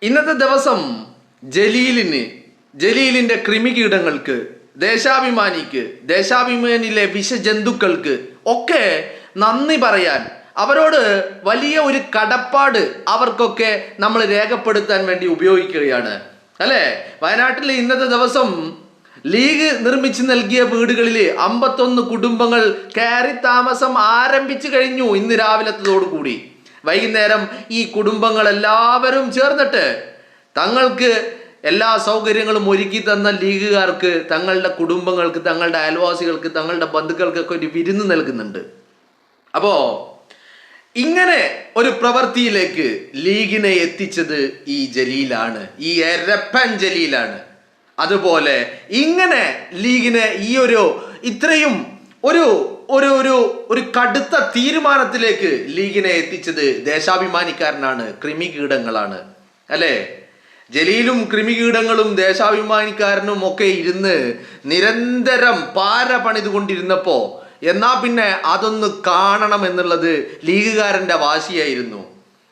ഇന്നത്തെ ദിവസം ജലീലിന്റെ കൃമികീടങ്ങൾക്ക്, ദേശാഭിമാനിയിലെ വിഷജന്തുക്കൾക്ക് ഒക്കെ നന്ദി പറയാൻ, അവരോട് വലിയ ഒരു കടപ്പാട് അവർക്കൊക്കെ നമ്മൾ രേഖപ്പെടുത്താൻ വേണ്ടി ഉപയോഗിക്കുകയാണ് അല്ലേ? വയനാട്ടിൽ ഇന്നത്തെ ദിവസം ലീഗ് നിർമ്മിച്ചു നൽകിയ വീടുകളിൽ 51 കുടുംബങ്ങൾ കയറി താമസം ആരംഭിച്ചു കഴിഞ്ഞു. ഇന്ന് രാവിലത്തോടുകൂടി വൈകുന്നേരം ഈ കുടുംബങ്ങൾ എല്ലാവരും ചേർന്നിട്ട് തങ്ങൾക്ക് എല്ലാ സൗകര്യങ്ങളും ഒരുക്കി തന്ന ലീഗുകാർക്ക്, തങ്ങളുടെ കുടുംബങ്ങൾക്ക്, തങ്ങളുടെ അയൽവാസികൾക്ക്, തങ്ങളുടെ ബന്ധുക്കൾക്കൊക്കെ ഒരു വിരുന്ന് നൽകുന്നുണ്ട്. അപ്പോ ഇങ്ങനെ ഒരു പ്രവൃത്തിയിലേക്ക് ലീഗിനെ എത്തിച്ചത് ഈ ജലീലാണ്, ഈ എരപ്പൻ ജലീലാണ്. അതുപോലെ ഇങ്ങനെ ലീഗിനെ ഈ ഇത്രയും ഒരു കടുത്ത തീരുമാനത്തിലേക്ക് ലീഗിനെ എത്തിച്ചത് ദേശാഭിമാനിക്കാരനാണ്, കൃമികീടങ്ങളാണ് അല്ലേ? ജലീലും കൃമികീടങ്ങളും ദേശാഭിമാനിക്കാരനും ഒക്കെ ഇരുന്ന് നിരന്തരം പാര പണിതുകൊണ്ടിരുന്നപ്പോ എന്നാ പിന്നെ അതൊന്ന് കാണണം എന്നുള്ളത് ലീഗുകാരന്റെ വാശിയായിരുന്നു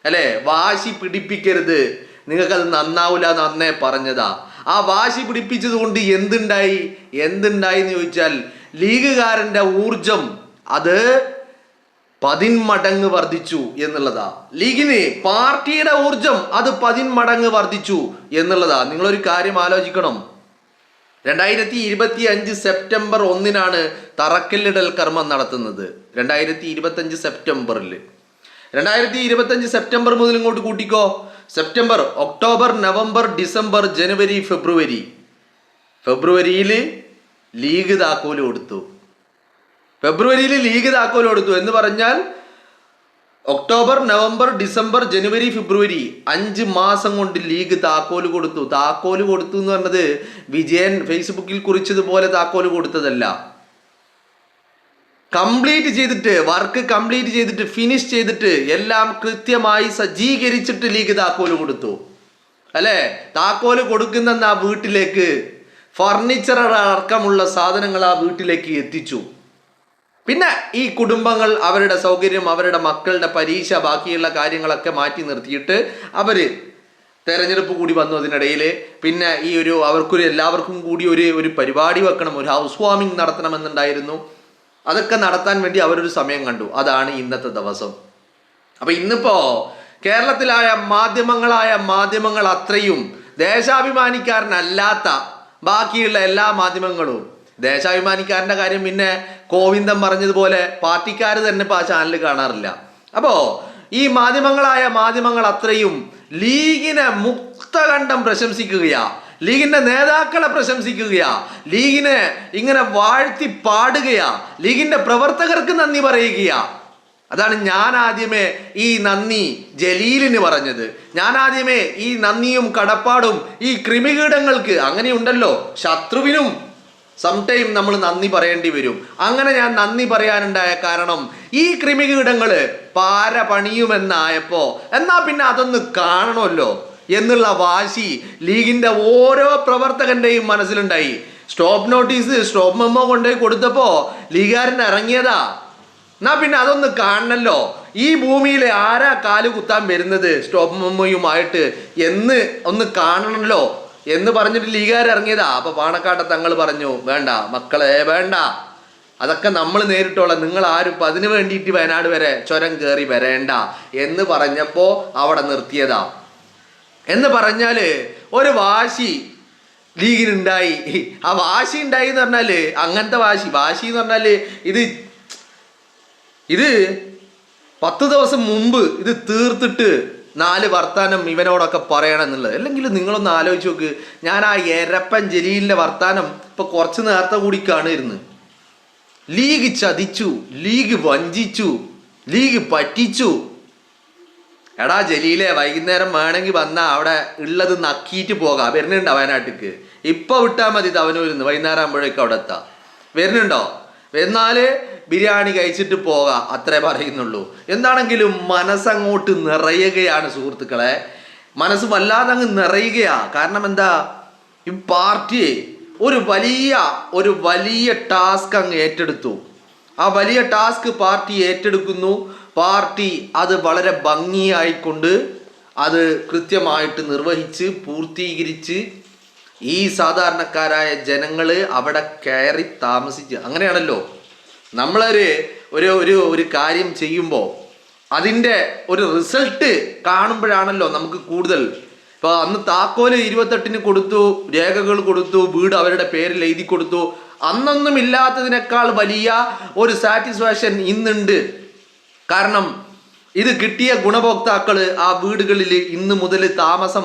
അല്ലേ? വാശി പിടിപ്പിക്കരുത്, നിങ്ങൾക്കത് നന്നാവൂല നന്നേ പറഞ്ഞതാ. ആ വാശി പിടിപ്പിച്ചത് കൊണ്ട് എന്തുണ്ടായി എന്ന് ചോദിച്ചാൽ ലീഗുകാരന്റെ ഊർജം അത് 10 മടങ്ങ് വർദ്ധിച്ചു എന്നുള്ളതാ. ലീഗിന് പാർട്ടിയുടെ ഊർജം അത് 10 മടങ്ങ് വർദ്ധിച്ചു എന്നുള്ളതാ. നിങ്ങളൊരു കാര്യം ആലോചിക്കണം. 2025 സെപ്റ്റംബർ 1 തറക്കല്ലിടൽ കർമ്മം നടത്തുന്നത്. 2025 സെപ്റ്റംബറിൽ 2025 സെപ്റ്റംബർ മുതൽ ഇങ്ങോട്ട് കൂട്ടിക്കോ. സെപ്റ്റംബർ, ഒക്ടോബർ, നവംബർ, ഡിസംബർ, ജനുവരി, ഫെബ്രുവരിയിൽ ലീഗ് താക്കോല് കൊടുത്തു. എന്ന് പറഞ്ഞാൽ ഒക്ടോബർ, നവംബർ, ഡിസംബർ, ജനുവരി, ഫെബ്രുവരി 5 മാസം കൊണ്ട് ലീഗ് താക്കോല് കൊടുത്തു എന്ന് പറഞ്ഞത് വിജയൻ ഫേസ്ബുക്കിൽ കുറിച്ചതുപോലെ താക്കോല് കൊടുത്തതല്ല. വർക്ക് കംപ്ലീറ്റ് ചെയ്തിട്ട് ഫിനിഷ് ചെയ്തിട്ട് എല്ലാം കൃത്യമായി സജ്ജീകരിച്ചിട്ട് ലീഗ് താക്കോല് കൊടുത്തു അല്ലേ? താക്കോല് കൊടുക്കുന്ന ആ വീട്ടിലേക്ക് ഫർണിച്ചർ അടക്കമുള്ള സാധനങ്ങൾ ആ വീട്ടിലേക്ക് എത്തിച്ചു. പിന്നെ ഈ കുടുംബങ്ങൾ അവരുടെ സൗകര്യം, അവരുടെ മക്കളുടെ പരീക്ഷ, ബാക്കിയുള്ള കാര്യങ്ങളൊക്കെ മാറ്റി നിർത്തിയിട്ട് അവര് തെരഞ്ഞെടുപ്പ് കൂടി വന്നു. അതിനിടയിൽ പിന്നെ എല്ലാവർക്കും കൂടി ഒരു പരിപാടി വെക്കണം, ഒരു ഹൗസ് വാമിംഗ് നടത്തണമെന്നുണ്ടായിരുന്നു. അതൊക്കെ നടത്താൻ വേണ്ടി അവരൊരു സമയം കണ്ടു. അതാണ് ഇന്നത്തെ ദിവസം. അപ്പൊ ഇന്നിപ്പോ കേരളത്തിലായ മാധ്യമങ്ങൾ അത്രയും ദേശാഭിമാനിക്കാരനല്ലാത്ത ബാക്കിയുള്ള എല്ലാ മാധ്യമങ്ങളും, ദേശാഭിമാനിക്കാരന്റെ കാര്യം പിന്നെ കോവിന്ദൻ പറഞ്ഞതുപോലെ പാർട്ടിക്കാർ തന്നെ ഇപ്പൊ ആ ചാനൽ കാണാറില്ല. അപ്പോ ഈ മാധ്യമങ്ങൾ അത്രയും ലീഗിനെ മുക്തകണ്ഠം പ്രശംസിക്കുകയാ, ലീഗിന്റെ നേതാക്കളെ പ്രശംസിക്കുകയാ, ലീഗിനെ ഇങ്ങനെ വാഴ്ത്തി പാടുകയാ, ലീഗിന്റെ പ്രവർത്തകർക്ക് നന്ദി പറയുകയാ. അതാണ് ഞാൻ ആദ്യമേ ഈ നന്ദി ജലീലിന് പറഞ്ഞത്. ഞാൻ ആദ്യമേ ഈ നന്ദിയും കടപ്പാടും ഈ കൃമികീടങ്ങൾക്ക്, അങ്ങനെയുണ്ടല്ലോ, ശത്രുവിനും സംടൈം നമ്മൾ നന്ദി പറയേണ്ടി വരും. അങ്ങനെ ഞാൻ നന്ദി പറയാനുണ്ടായ കാരണം ഈ കൃമികീടങ്ങള് പാര പണിയുമെന്നായപ്പോ എന്നാ പിന്നെ അതൊന്ന് കാണണമല്ലോ എന്നുള്ള വാശി ലീഗിന്റെ ഓരോ പ്രവർത്തകന്റെയും മനസ്സിലുണ്ടായി. സ്റ്റോപ്പ് മെമ്മോ കൊണ്ടുപോയി കൊടുത്തപ്പോ ലീഗുകാരൻ ഇറങ്ങിയതാ. എന്നാ പിന്നെ അതൊന്ന് കാണണല്ലോ, ഈ ഭൂമിയിൽ ആരാ കാല് കുത്താൻ വരുന്നത് സ്റ്റോപ്പ് മെമ്മോയുമായിട്ട് എന്ന് ഒന്ന് കാണണമല്ലോ എന്ന് പറഞ്ഞിട്ട് ലീഗുകാർ ഇറങ്ങിയതാ. അപ്പൊ പാണക്കാട്ടെ തങ്ങൾ പറഞ്ഞു, വേണ്ട മക്കളെ വേണ്ട, അതൊക്കെ നമ്മൾ നേരിട്ടോളാം, നിങ്ങൾ ആരും അതിന് വേണ്ടിയിട്ട് വയനാട് വരെ ചുരം കയറി വരേണ്ട എന്ന് പറഞ്ഞപ്പോ അവിടെ നിർത്തിയതാ. എന്ന് പറഞ്ഞാല് ഒരു വാശി ലീഗിനുണ്ടായി. ആ വാശി ഉണ്ടായി എന്ന് പറഞ്ഞാല് അങ്ങനത്തെ വാശി എന്ന് പറഞ്ഞാല് ഇത് 10 ദിവസം മുമ്പ് ഇത് തീർത്തിട്ട് 4 വർത്താനം ഇവനോടൊക്കെ പറയണം എന്നുള്ളത്. അല്ലെങ്കിൽ നിങ്ങളൊന്ന് ആലോചിച്ച് നോക്ക്, ഞാൻ ആ എരപ്പൻ ജലീലിന്റെ വർത്താനം ഇപ്പൊ കുറച്ച് നേരത്തെ കൂടി കാണുമായിരുന്നു. ലീഗ് ചതിച്ചു, ലീഗ് വഞ്ചിച്ചു, ലീഗ് പറ്റിച്ചു. എടാ ജലീലെ, വൈകുന്നേരം വേണമെങ്കിൽ വന്നാ അവിടെ ഉള്ളത് നക്കിയിട്ട് പോകാം. വരുന്നുണ്ടോ വയനാട്ടിക്ക്? ഇപ്പൊ വിട്ടാൽ മതി തവനൂരിന്ന്, വൈകുന്നേരം ആകുമ്പോഴേക്കും അവിടെ എത്താം. വരുന്നുണ്ടോ? എന്നാല് ബിരിയാണി കഴിച്ചിട്ട് പോകാം, അത്രേ പറയുന്നുള്ളൂ. എന്താണെങ്കിലും മനസ്സങ്ങോട്ട് നിറയുകയാണ് സുഹൃത്തുക്കളെ, മനസ്സ് വല്ലാതെ അങ്ങ് നിറയുകയാ. കാരണം എന്താ, ഈ പാർട്ടി ഒരു വലിയ ടാസ്ക് അങ്ങ് ഏറ്റെടുത്തു. ആ വലിയ ടാസ്ക് പാർട്ടി ഏറ്റെടുക്കുന്നു. പാർട്ടി അത് വളരെ ഭംഗിയായിക്കൊണ്ട് അത് കൃത്യമായിട്ട് നിർവഹിച്ച് പൂർത്തീകരിച്ച് ഈ സാധാരണക്കാരായ ജനങ്ങൾ അവിടെ കയറി താമസിച്ച്, അങ്ങനെയാണല്ലോ നമ്മളൊരു ഒരു ഒരു ഒരു കാര്യം ചെയ്യുമ്പോൾ അതിൻ്റെ ഒരു റിസൾട്ട് കാണുമ്പോഴാണല്ലോ നമുക്ക് കൂടുതൽ. ഇപ്പോൾ അന്ന് താക്കോല് 28-ന് കൊടുത്തു, രേഖകൾ കൊടുത്തു, വീട് അവരുടെ പേരിൽ എഴുതി കൊടുത്തു. അന്നൊന്നും ഇല്ലാത്തതിനേക്കാൾ വലിയ ഒരു സാറ്റിസ്ഫാക്ഷൻ ഇന്നുണ്ട്. കാരണം ഇത് കിട്ടിയ ഗുണഭോക്താക്കൾ ആ വീടുകളിൽ ഇന്ന് മുതൽ താമസം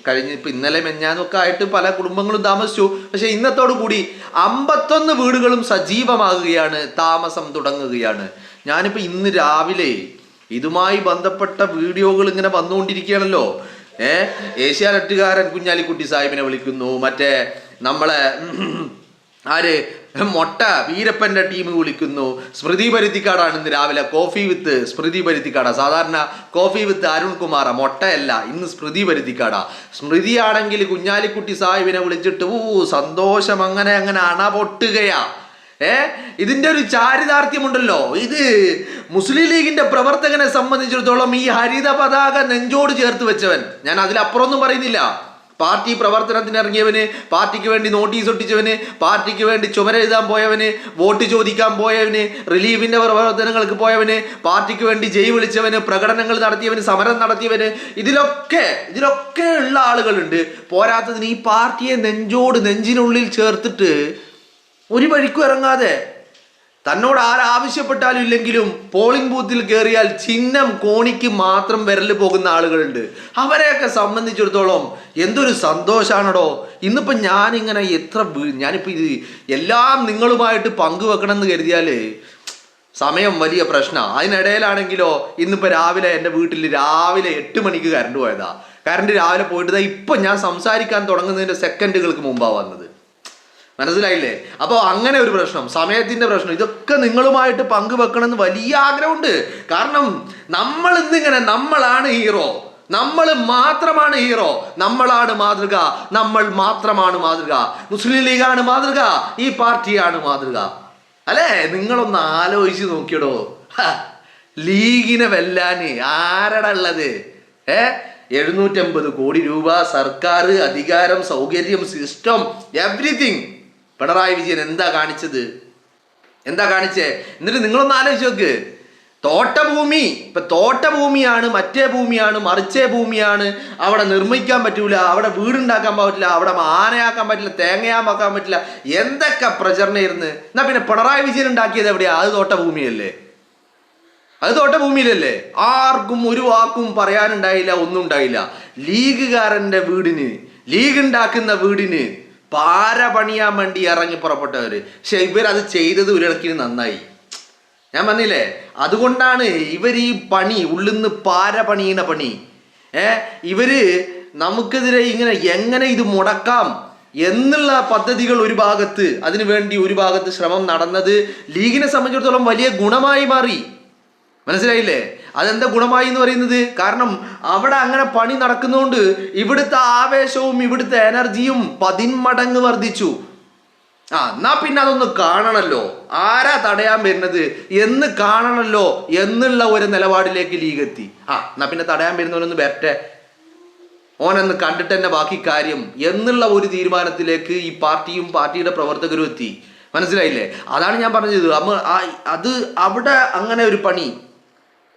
കഴിഞ്ഞ് ഇപ്പം ഇന്നലെ മെഞ്ഞാന്നൊക്കെ ആയിട്ട് പല കുടുംബങ്ങളും താമസിച്ചു. പക്ഷെ ഇന്നത്തോടു കൂടി 51 വീടുകളും സജീവമാകുകയാണ്, താമസം തുടങ്ങുകയാണ്. ഞാനിപ്പോൾ ഇന്ന് രാവിലെ ഇതുമായി ബന്ധപ്പെട്ട വീഡിയോകൾ ഇങ്ങനെ വന്നുകൊണ്ടിരിക്കുകയാണല്ലോ. ഏഷ്യാനെറ്റുകാരൻ കുഞ്ഞാലിക്കുട്ടി സാഹിബിനെ വിളിക്കുന്നു, മറ്റേ നമ്മളെ ആര് മൊട്ട വീരപ്പന്റെ ടീം വിളിക്കുന്നു. സ്മൃതി പരുത്തിക്കാടാണ് ഇന്ന് രാവിലെ കോഫി വിത്ത് സ്മൃതി പരുത്തിക്കാടാ. സാധാരണ കോഫി വിത്ത് അരുൺകുമാറ, മൊട്ടയല്ല, ഇന്ന് സ്മൃതി പരുത്തിക്കാടാ. സ്മൃതിയാണെങ്കിൽ കുഞ്ഞാലിക്കുട്ടി സാഹിബിനെ വിളിച്ചിട്ട് സന്തോഷം അങ്ങനെ അങ്ങനെ അണ പൊട്ടുകയാ. ഇതിന്റെ ഒരു ചാരിതാർത്ഥ്യമുണ്ടല്ലോ. ഇത് മുസ്ലിം ലീഗിന്റെ പ്രവർത്തകനെ സംബന്ധിച്ചിടത്തോളം ഈ ഹരിത പതാക നെഞ്ചോട് ചേർത്ത് വെച്ചവൻ, ഞാൻ അതിലപ്പുറമൊന്നും പറയുന്നില്ല. പാർട്ടി പ്രവർത്തനത്തിന് ഇറങ്ങിയവന്, പാർട്ടിക്ക് വേണ്ടി നോട്ടീസ് ഒട്ടിച്ചവന്, പാർട്ടിക്ക് വേണ്ടി ചുമരെഴുതാൻ പോയവന്, വോട്ട് ചോദിക്കാൻ പോയവന്, റിലീഫിന്റെ പ്രവർത്തനങ്ങൾക്ക് പോയവന്, പാർട്ടിക്ക് വേണ്ടി ജയ് വിളിച്ചവന്, പ്രകടനങ്ങൾ നടത്തിയവന്, സമരം നടത്തിയവന്, ഇതിലൊക്കെ ഉള്ള ആളുകളുണ്ട്. പോരാത്തതിന് ഈ പാർട്ടിയെ നെഞ്ചിനുള്ളിൽ ചേർത്തിട്ട് ഒരു വഴിക്കും ഇറങ്ങാതെ തന്നോട് ആരാവശ്യപ്പെട്ടാലും ഇല്ലെങ്കിലും പോളിംഗ് ബൂത്തിൽ കയറിയാൽ ചിഹ്നം കോണിക്ക് മാത്രം വിരൽ പോകുന്ന ആളുകളുണ്ട്. അവരെയൊക്കെ സംബന്ധിച്ചിടത്തോളം എന്തൊരു സന്തോഷാണോ. ഇന്നിപ്പോൾ ഞാനിങ്ങനെ ഞാനിപ്പോൾ ഇത് എല്ലാം നിങ്ങളുമായിട്ട് പങ്കുവെക്കണം എന്ന് കരുതിയാൽ സമയം വലിയ പ്രശ്നമാണ്. അതിനിടയിലാണെങ്കിലോ ഇന്നിപ്പോൾ രാവിലെ എൻ്റെ വീട്ടിൽ രാവിലെ 8 മണിക്ക് കറണ്ട് പോയതാ. കറണ്ട് രാവിലെ പോയിട്ട് ഇപ്പം ഞാൻ സംസാരിക്കാൻ തുടങ്ങുന്നതിൻ്റെ സെക്കൻഡുകൾക്ക് മുമ്പാണ് വന്നത്. മനസ്സിലായില്ലേ? അപ്പോൾ അങ്ങനെ ഒരു പ്രശ്നം, സമയത്തിന്റെ പ്രശ്നം, ഇതൊക്കെ നിങ്ങളുമായിട്ട് പങ്കുവെക്കണമെന്ന് വലിയ ആഗ്രഹമുണ്ട്. കാരണം നമ്മൾ ഇന്നിങ്ങനെ നമ്മളാണ് ഹീറോ, നമ്മൾ മാത്രമാണ് ഹീറോ, നമ്മളാണ് മാതൃക, നമ്മൾ മാത്രമാണ് മാതൃക, മുസ്ലിം ലീഗാണ് മാതൃക, ഈ പാർട്ടിയാണ് മാതൃക. അല്ലേ? നിങ്ങളൊന്ന് ആലോചിച്ച് നോക്കിയടോ. ലീഗിനെ വെല്ലാന് ആരടാ ഉള്ളത്? 750 കോടി രൂപ, സർക്കാർ, അധികാരം, സൗകര്യം, സിസ്റ്റം, എവ്രിതിങ്. പിണറായി വിജയൻ എന്താ കാണിച്ചത്? എന്നിട്ട് നിങ്ങളൊന്ന് ആലോചിച്ച് നോക്ക്. തോട്ടഭൂമി, ഇപ്പൊ തോട്ടഭൂമിയാണ്, മറ്റേ ഭൂമിയാണ്, മറിച്ചേ ഭൂമിയാണ്, അവിടെ നിർമ്മിക്കാൻ പറ്റൂല, അവിടെ വീടുണ്ടാക്കാൻ പറ്റില്ല, അവിടെ ആനയാക്കാൻ പറ്റില്ല, തേങ്ങയാക്കാൻ പറ്റില്ല, എന്തൊക്കെ പ്രചരണമായിരുന്നു. എന്നാ പിന്നെ പിണറായി വിജയൻ ഉണ്ടാക്കിയത് എവിടെയാ? അത് തോട്ടഭൂമിയല്ലേ? അത് തോട്ടഭൂമിയിലല്ലേ? ആർക്കും ഒരു വാക്കും പറയാനുണ്ടായില്ല, ഒന്നും ഉണ്ടായില്ല. ലീഗുകാരൻ്റെ വീടിന്, ലീഗ് ഉണ്ടാക്കുന്ന വീടിന് പാര പണിയാൻ വേണ്ടി ഇറങ്ങി പുറപ്പെട്ടവര്. പക്ഷെ ഇവരത് ചെയ്തത് ഒരിടക്കിന് നന്നായി. ഞാൻ പറഞ്ഞില്ലേ, അതുകൊണ്ടാണ് ഇവർ ഈ പണി ഉള്ളിന്ന് പാര പണിയുന്ന പണി ഇവര് നമുക്കെതിരെ ഇങ്ങനെ എങ്ങനെ ഇത് മുടക്കാം എന്നുള്ള പദ്ധതികൾ ഒരു ഭാഗത്ത്, അതിനുവേണ്ടി ഒരു ഭാഗത്ത് ശ്രമം നടന്നത് ലീഗിനെ സംബന്ധിച്ചിടത്തോളം വലിയ ഗുണമായി മാറി. മനസ്സിലായില്ലേ? അതെന്താ ഗുണമായി എന്ന് പറയുന്നത്? കാരണം അവിടെ അങ്ങനെ പണി നടക്കുന്നതുകൊണ്ട് ഇവിടുത്തെ ആവേശവും ഇവിടുത്തെ എനർജിയും 10 മടങ്ങ് വർദ്ധിച്ചു. എന്നാ പിന്നെ അതൊന്ന് കാണണല്ലോ, ആരാ തടയാൻ വരുന്നത് എന്ന് കാണണല്ലോ എന്നുള്ള ഒരു നിലപാടിലേക്ക് ലീഗ് എത്തി. എന്നാ പിന്നെ തടയാൻ വരുന്നവനൊന്ന് വരട്ടെ, ഓനൊന്ന് കണ്ടിട്ട് തന്നെ ബാക്കി കാര്യം എന്നുള്ള ഒരു തീരുമാനത്തിലേക്ക് ഈ പാർട്ടിയും പാർട്ടിയുടെ പ്രവർത്തകരും എത്തി. മനസ്സിലായില്ലേ? അതാണ് ഞാൻ പറഞ്ഞത്. അത് അവിടെ അങ്ങനെ ഒരു പണി,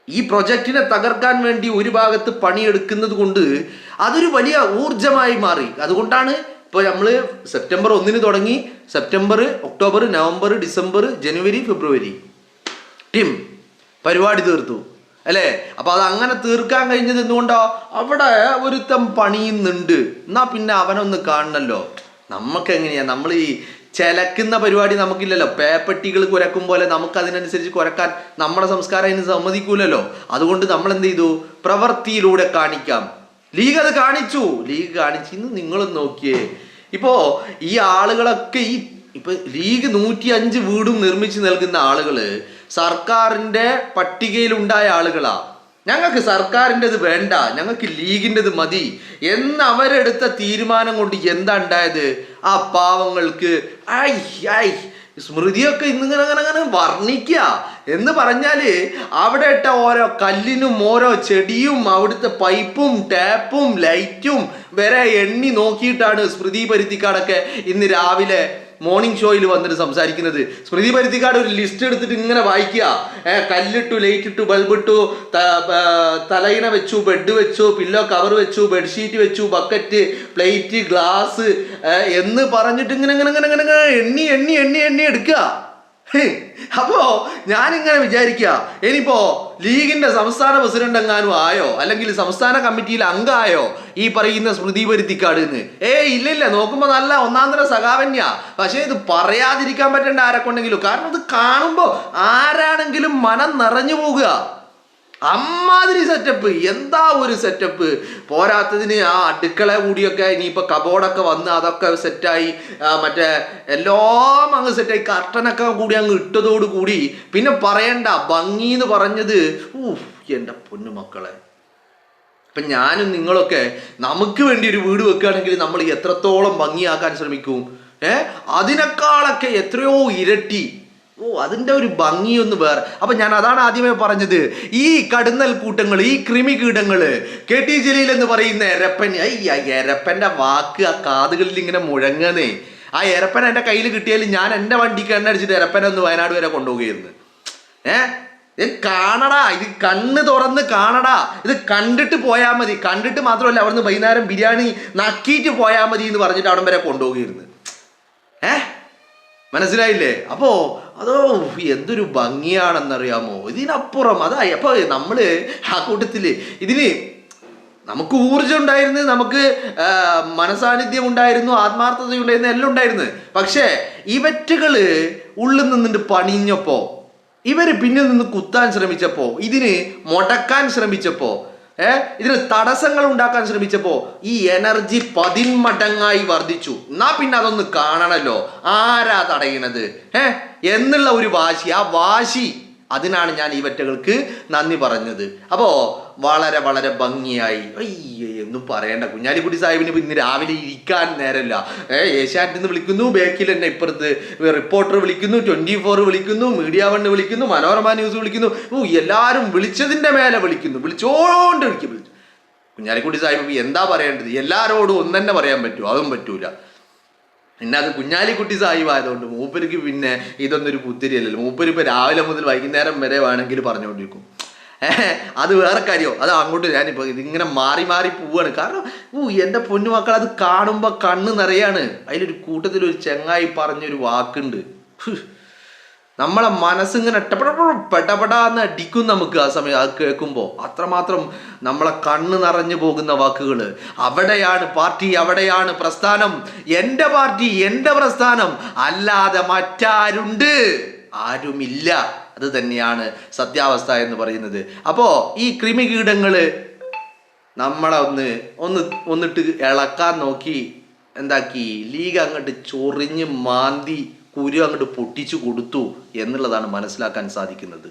ഈ പ്രൊജക്റ്റിനെ തകർക്കാൻ വേണ്ടി ഒരു ഭാഗത്ത് പണിയെടുക്കുന്നത് കൊണ്ട് അതൊരു വലിയ ഊർജമായി മാറി. അതുകൊണ്ടാണ് ഇപ്പോൾ നമ്മൾ സെപ്റ്റംബർ 1 തുടങ്ങി, സെപ്റ്റംബർ, ഒക്ടോബർ, നവംബർ, ഡിസംബർ, ജനുവരി, ഫെബ്രുവരി ടീം പരിപാടി തീർത്തു അല്ലേ? അപ്പോൾ അത് അങ്ങനെ തീർക്കാൻ കഴിഞ്ഞത് എന്തുകൊണ്ടോ? അവിടെ ഒരുത്തം പണിയുന്നുണ്ട്, എന്നാ പിന്നെ അവനൊന്ന് കാണണല്ലോ. നമുക്കെങ്ങനെയാ, നമ്മൾ ഈ ചിലക്കുന്ന പരിപാടി നമുക്കില്ലല്ലോ. പേപ്പട്ടികൾ കുരക്കും പോലെ നമുക്കതിനനുസരിച്ച് കുരക്കാൻ നമ്മുടെ സംസ്കാരം അതിന് സമ്മതിക്കൂലല്ലോ. അതുകൊണ്ട് നമ്മൾ എന്ത് ചെയ്തു? പ്രവൃത്തിയിലൂടെ കാണിക്കാം. ലീഗ് അത് കാണിച്ചു. ഇന്ന് നിങ്ങളും നോക്കിയേ, ഇപ്പോൾ ഈ ആളുകളൊക്കെ ഇപ്പൊ ലീഗ് 105 വീടും നിർമ്മിച്ച് നൽകുന്ന ആളുകള് സർക്കാരിന്റെ പട്ടികയിലുണ്ടായ ആളുകളാ. ഞങ്ങൾക്ക് സർക്കാരിൻ്റെത് വേണ്ട, ഞങ്ങൾക്ക് ലീഗിൻ്റെത് മതി എന്ന് അവരെടുത്ത തീരുമാനം കൊണ്ട് എന്താ ഉണ്ടായത്? ആ പാവങ്ങൾക്ക് സ്മൃതിയൊക്കെ ഇന്നിങ്ങനെ അങ്ങനെ വർണ്ണിക്കുക. എന്ന് പറഞ്ഞാല് അവിടെ ഇട്ട ഓരോ കല്ലിനും ഓരോ ചെടിയും അവിടുത്തെ പൈപ്പും ടാപ്പും ലൈറ്റും വരെ എണ്ണി നോക്കിയിട്ടാണ് സ്മൃതി പരുത്തിക്കാടൊക്കെ ഇന്ന് രാവിലെ മോർണിംഗ് ഷോയിൽ വന്നിട്ട് സംസാരിക്കുന്നത്. സ്മൃതി പരുത്തിക്കാട് ഒരു ലിസ്റ്റ് എടുത്തിട്ട് ഇങ്ങനെ വായിക്കുക. കല്ലിട്ടു, ലൈറ്റ് ഇട്ടു, ബൾബ് ഇട്ടു, തലയിണ വെച്ചു, ബെഡ് വെച്ചു, പില്ലോ കവർ വെച്ചു, ബെഡ്ഷീറ്റ് വെച്ചു, ബക്കറ്റ്, പ്ലേറ്റ്, ഗ്ലാസ് എന്ന് പറഞ്ഞിട്ട് ഇങ്ങനെ ഇങ്ങനെ ഇങ്ങനെ ഇങ്ങനെ എണ്ണി എണ്ണി എണ്ണി എണ്ണി എടുക്കുക. അപ്പോ ഞാനിങ്ങനെ വിചാരിക്കുക, ഇനിയിപ്പോ ലീഗിന്റെ സംസ്ഥാന പ്രസിഡന്റ് എങ്ങാനും ആയോ, അല്ലെങ്കിൽ സംസ്ഥാന കമ്മിറ്റിയിൽ അംഗമായോ ഈ പറയുന്ന സ്മൃതി പരുത്തിക്കാട് എന്ന്? ഇല്ലില്ല, നോക്കുമ്പോ നല്ല ഒന്നാന്തര സഖാവന്യാ. പക്ഷെ ഇത് പറയാതിരിക്കാൻ പറ്റേണ്ട ആരെക്കൊണ്ടെങ്കിലും, കാരണം ഇത് കാണുമ്പോ ആരാണെങ്കിലും മനം നിറഞ്ഞു പോകുക. അമ്മാതിരി സെറ്റപ്പ്, എന്താ ഒരു സെറ്റപ്പ്. പോരാത്തതിന് ആ അടുക്കള കൂടിയൊക്കെ ഇനിയിപ്പോൾ കബോർഡൊക്കെ വന്ന് അതൊക്കെ സെറ്റായി, മറ്റേ എല്ലാം അങ്ങ് സെറ്റായി, കർട്ടനൊക്കെ കൂടി അങ്ങ് ഇട്ടതോട് കൂടി പിന്നെ പറയണ്ട ഭംഗി എന്ന് പറഞ്ഞത്. എൻ്റെ പൊന്നുമക്കളെ, ഇപ്പം ഞാനും നിങ്ങളൊക്കെ നമുക്ക് വേണ്ടി ഒരു വീട് വെക്കുകയാണെങ്കിൽ നമ്മൾ എത്രത്തോളം ഭംഗിയാക്കാൻ ശ്രമിക്കും? അതിനേക്കാളൊക്കെ എത്രയോ ഇരട്ടി. അതിൻ്റെ ഒരു ഭംഗിയൊന്ന് വേറെ. അപ്പം ഞാൻ അതാണ് ആദ്യമേ പറഞ്ഞത്, ഈ കടുന്നൽ കൂട്ടങ്ങൾ, ഈ കൃമികീടങ്ങൾ, KT ജലീൽ എന്ന് പറയുന്ന എരപ്പൻ, എരപ്പൻ്റെ വാക്ക് ആ കാതുകളിൽ ഇങ്ങനെ മുഴങ്ങുന്നേ. ആ എരപ്പൻ എൻ്റെ കയ്യിൽ കിട്ടിയാൽ ഞാൻ എൻ്റെ വണ്ടിക്ക് എണ്ണ അടിച്ചിട്ട് എരപ്പനെ ഒന്ന് വയനാട് വരെ കൊണ്ടുപോകുകയായിരുന്നു. ഇത് കാണടാ, ഇത് കണ്ണ് തുറന്ന് കാണടാ, ഇത് കണ്ടിട്ട് പോയാൽ മതി. കണ്ടിട്ട് മാത്രമല്ല, അവിടുന്ന് വൈകുന്നേരം ബിരിയാണി നക്കിയിട്ട് പോയാൽ മതി എന്ന് പറഞ്ഞിട്ട് അവിടം വരെ കൊണ്ടുപോകുകയായിരുന്നു. മനസ്സിലായില്ലേ? അപ്പോ അതോ എന്തൊരു ഭംഗിയാണെന്നറിയാമോ ഇതിനപ്പുറം. അതായി അപ്പൊ നമ്മള് ആ കൂട്ടത്തില് ഇതിന് നമുക്ക് ഊർജം ഉണ്ടായിരുന്നു, നമുക്ക് മനസാന്നിധ്യം ഉണ്ടായിരുന്നു, ആത്മാർത്ഥത ഉണ്ടായിരുന്നു, എല്ലാം ഉണ്ടായിരുന്നു. പക്ഷേ ഇവറ്റുകള് ഉള്ളിൽ നിന്നിട്ട് പണിഞ്ഞപ്പോ, ഇവര് പിന്നിൽ നിന്ന് കുത്താൻ ശ്രമിച്ചപ്പോ, ഇതിന് മുടക്കാൻ ശ്രമിച്ചപ്പോ, ഇതിന് തടസ്സങ്ങൾ ഉണ്ടാക്കാൻ ശ്രമിച്ചപ്പോ ഈ എനർജി 10 മടങ്ങായി വർദ്ധിച്ചു. എന്നാ പിന്നെ അതൊന്ന് കാണണല്ലോ, ആരാ തടയണത് എന്നുള്ള ഒരു വാശി. ആ വാശി, അതിനാണ് ഞാൻ ഈ വറ്റകൾക്ക് നന്ദി പറഞ്ഞത്. അപ്പോൾ വളരെ വളരെ ഭംഗിയായി. ഒന്നും പറയണ്ട, കുഞ്ഞാലിക്കുട്ടി സാഹിബിന് ഇന്ന് രാവിലെ ഇരിക്കാൻ നേരമില്ല. ഏഷ്യാനെറ്റിൽ നിന്ന് വിളിക്കുന്നു, ബേക്കിൽ തന്നെ ഇപ്പുറത്ത് റിപ്പോർട്ടർ വിളിക്കുന്നു, 24 വിളിക്കുന്നു, മീഡിയ 1 വിളിക്കുന്നു, മനോരമ ന്യൂസ് വിളിക്കുന്നു. എല്ലാവരും വിളിച്ചതിൻ്റെ മേലെ വിളിക്കുന്നു, വിളിച്ചോണ്ട് വിളിക്കും. കുഞ്ഞാലിക്കുട്ടി സാഹിബ് എന്താ പറയേണ്ടത്? എല്ലാവരോടും ഒന്ന് തന്നെ പറയാൻ പറ്റുമോ? അതും പറ്റൂല. പിന്നെ അത് കുഞ്ഞാലിക്കുട്ടി സാഹിബ് ആയതുകൊണ്ട് മൂപ്പർക്ക് പിന്നെ ഇതൊന്നൊരു പുത്തിരിയല്ലല്ലോ. മൂപ്പര് ഇപ്പം രാവിലെ മുതൽ വൈകുന്നേരം വരെ വേണമെങ്കിൽ പറഞ്ഞുകൊണ്ടിരിക്കും. അത് വേറെ കാര്യമോ, അത് അങ്ങോട്ട് ഞാനിപ്പോൾ ഇതിങ്ങനെ മാറി മാറി പോവാണ്. കാരണം എൻ്റെ പൊന്നുമക്കൾ, അത് കാണുമ്പോൾ കണ്ണ് നിറയാണ്. അതിലൊരു കൂട്ടത്തിലൊരു ചെങ്ങായി പറഞ്ഞൊരു വാക്കുണ്ട്, നമ്മളെ മനസ്സിങ്ങനെ പെടപെടാന്ന് അടിക്കും നമുക്ക്. ആ സമയം അത് കേൾക്കുമ്പോൾ അത്രമാത്രം നമ്മളെ കണ്ണ് നിറഞ്ഞു പോകുന്ന വാക്കുകൾ. അവിടെയാണ് പാർട്ടി, അവിടെയാണ് പ്രസ്ഥാനം. എൻ്റെ പാർട്ടി, എൻ്റെ പ്രസ്ഥാനം, അല്ലാതെ മറ്റാരുണ്ട്? ആരുമില്ല. അത് തന്നെയാണ് സത്യാവസ്ഥ എന്ന് പറയുന്നത്. അപ്പോൾ ഈ കൃമികീടങ്ങൾ നമ്മളെ ഒന്നിട്ട് ഇളക്കാൻ നോക്കി എന്താക്കി, ലീഗ് അങ്ങോട്ട് ചൊറിഞ്ഞ് മാന്തി കുരു അങ്ങോട്ട് പൊട്ടിച്ചു കൊടുത്തു എന്നുള്ളതാണ് മനസ്സിലാക്കാൻ സാധിക്കുന്നത്.